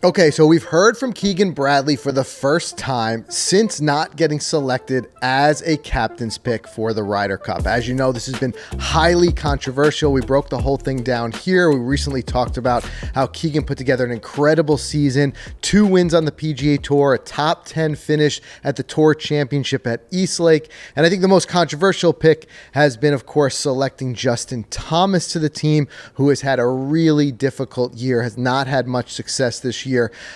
Okay, so we've heard from Keegan Bradley for the first time since not getting selected as a captain's pick for the Ryder Cup. As you know, this has been highly controversial. We broke the whole thing down here. We recently talked about how Keegan put together an incredible season, 2 wins on the PGA Tour, a top 10 finish at the Tour Championship at Eastlake. And I think the most controversial pick has been, of course, selecting Justin Thomas to the team, who has had a really difficult year, has not had much success this year.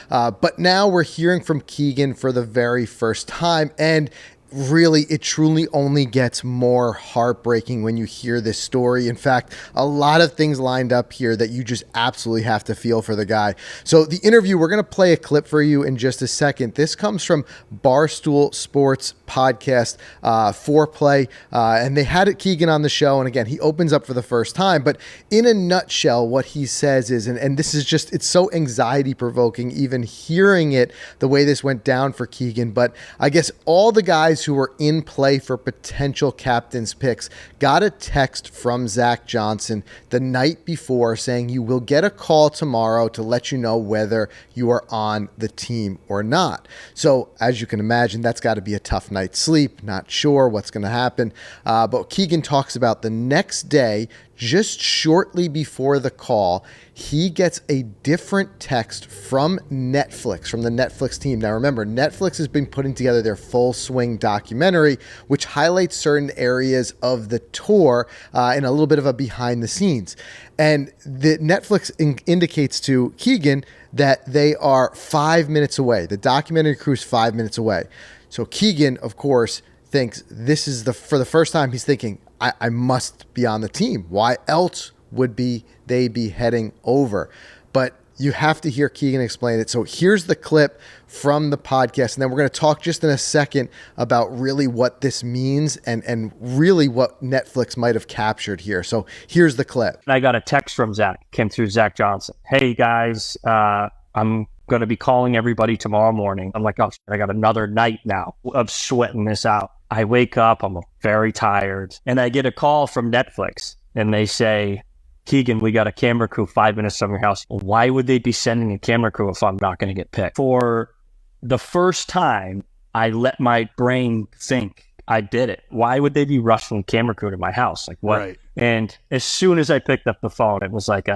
But now we're hearing from Keegan for the very first time, and really, it truly only gets more heartbreaking when you hear this story. In fact, a lot of things lined up here that you just absolutely have to feel for the guy. So the interview, we're going to play a clip for you in just a second. This comes from Barstool Sports podcast, Foreplay, and they had Keegan on the show. And again, he opens up for the first time, but in a nutshell, what he says is, and this is just, it's so anxiety provoking, even hearing it, the way this went down for Keegan. But I guess all the guys who were in play for potential captain's picks got a text from Zach Johnson the night before saying, you will get a call tomorrow to let you know whether you are on the team or not. So as you can imagine, that's got to be a tough night's sleep. Not sure what's going to happen. But Keegan talks about the next day, just shortly before the call, he gets a different text from Netflix, from the Netflix team. Now remember, Netflix has been putting together their Full Swing documentary, which highlights certain areas of the tour in a little bit of a behind the scenes. And the Netflix indicates to Keegan that they are 5 minutes away. The documentary crew's 5 minutes away. So Keegan, of course, thinks this is for the first time, he's thinking, I must be on the team. Why else would they be heading over? But you have to hear Keegan explain it. So here's the clip from the podcast, and then we're going to talk just in a second about really what this means and really what Netflix might have captured here. So here's the clip. I got a text from Zach, came through Zach Johnson. Hey guys, I'm going to be calling everybody tomorrow morning. I'm like, oh, I got another night now of sweating this out. I wake up, I'm very tired, and I get a call from Netflix, and they say, Keegan, we got a camera crew 5 minutes from your house. Why would they be sending a camera crew if I'm not going to get picked? For the first time, I let my brain think I did it. Why would they be rushing a camera crew to my house? Like what? Right. And as soon as I picked up the phone, it was like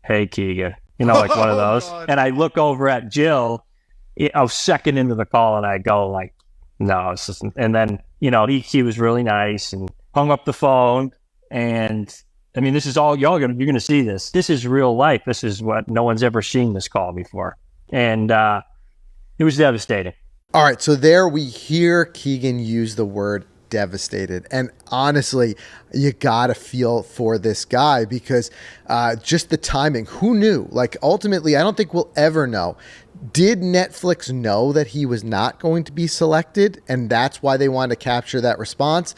hey, Keegan, like one of those. God. And I look over at Jill, I was second into the call, and I go like, no, it's just, and then, he was really nice and hung up the phone. And I mean, this is all you're going to see this. This is real life. This is what no one's ever seen this call before. And it was devastating. All right. So there we hear Keegan use the word devastated. And honestly, you got to feel for this guy because just the timing, who knew? Like ultimately, I don't think we'll ever know. Did Netflix know that he was not going to be selected, and that's why they wanted to capture that response?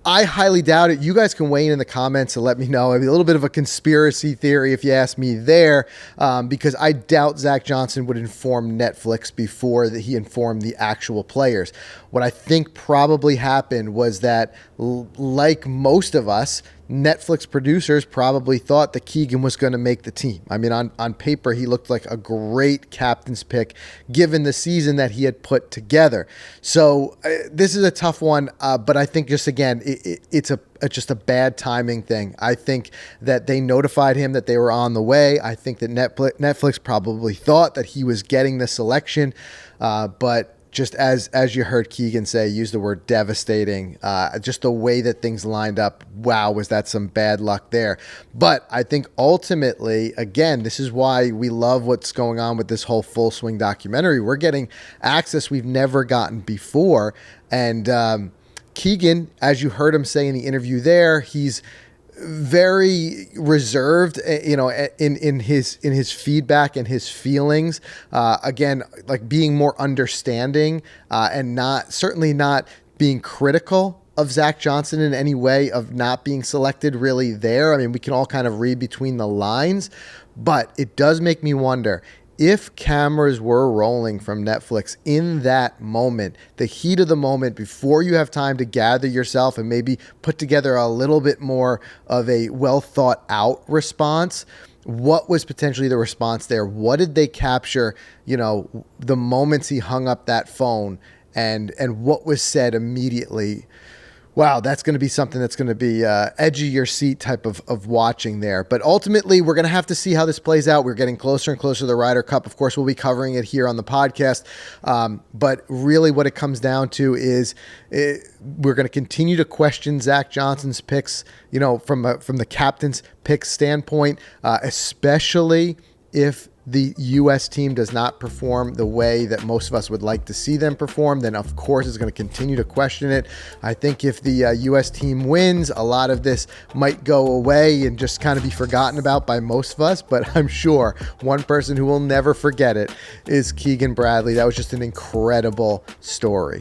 I highly doubt it. You guys can weigh in the comments and let me know. I mean, a little bit of a conspiracy theory, if you ask me there, because I doubt Zach Johnson would inform Netflix before that he informed the actual players. What I think probably happened was that, like most of us, Netflix producers probably thought that Keegan was going to make the team. I mean, on paper, he looked like a great captain's pick given the season that he had put together. So this is a tough one, but I think just again, it's just a bad timing thing. I think that they notified him that they were on the way. I think that Netflix probably thought that he was getting the selection, but just as you heard Keegan say, use the word devastating, just the way that things lined up, wow, was that some bad luck there. But I think ultimately, again, this is why we love what's going on with this whole Full Swing documentary. We're getting access we've never gotten before. And Keegan, as you heard him say in the interview there, he's very reserved, in his feedback and his feelings. Again, like being more understanding and certainly not being critical of Zach Johnson in any way of not being selected really there. I mean, we can all kind of read between the lines, but it does make me wonder if cameras were rolling from Netflix in that moment, the heat of the moment, before you have time to gather yourself and maybe put together a little bit more of a well thought out response, What was potentially the response there? What did they capture, the moments he hung up that phone, and what was said immediately? Wow, that's going to be something that's going to be edge of your seat type of watching there. But ultimately, we're going to have to see how this plays out. We're getting closer and closer to the Ryder Cup. Of course, we'll be covering it here on the podcast. But really what it comes down to is we're going to continue to question Zach Johnson's picks, from the captain's pick standpoint, especially if the U.S. team does not perform the way that most of us would like to see them perform, then of course it's going to continue to question it. I think if the U.S. team wins, a lot of this might go away and just kind of be forgotten about by most of us, but I'm sure one person who will never forget it is Keegan Bradley. That was just an incredible story.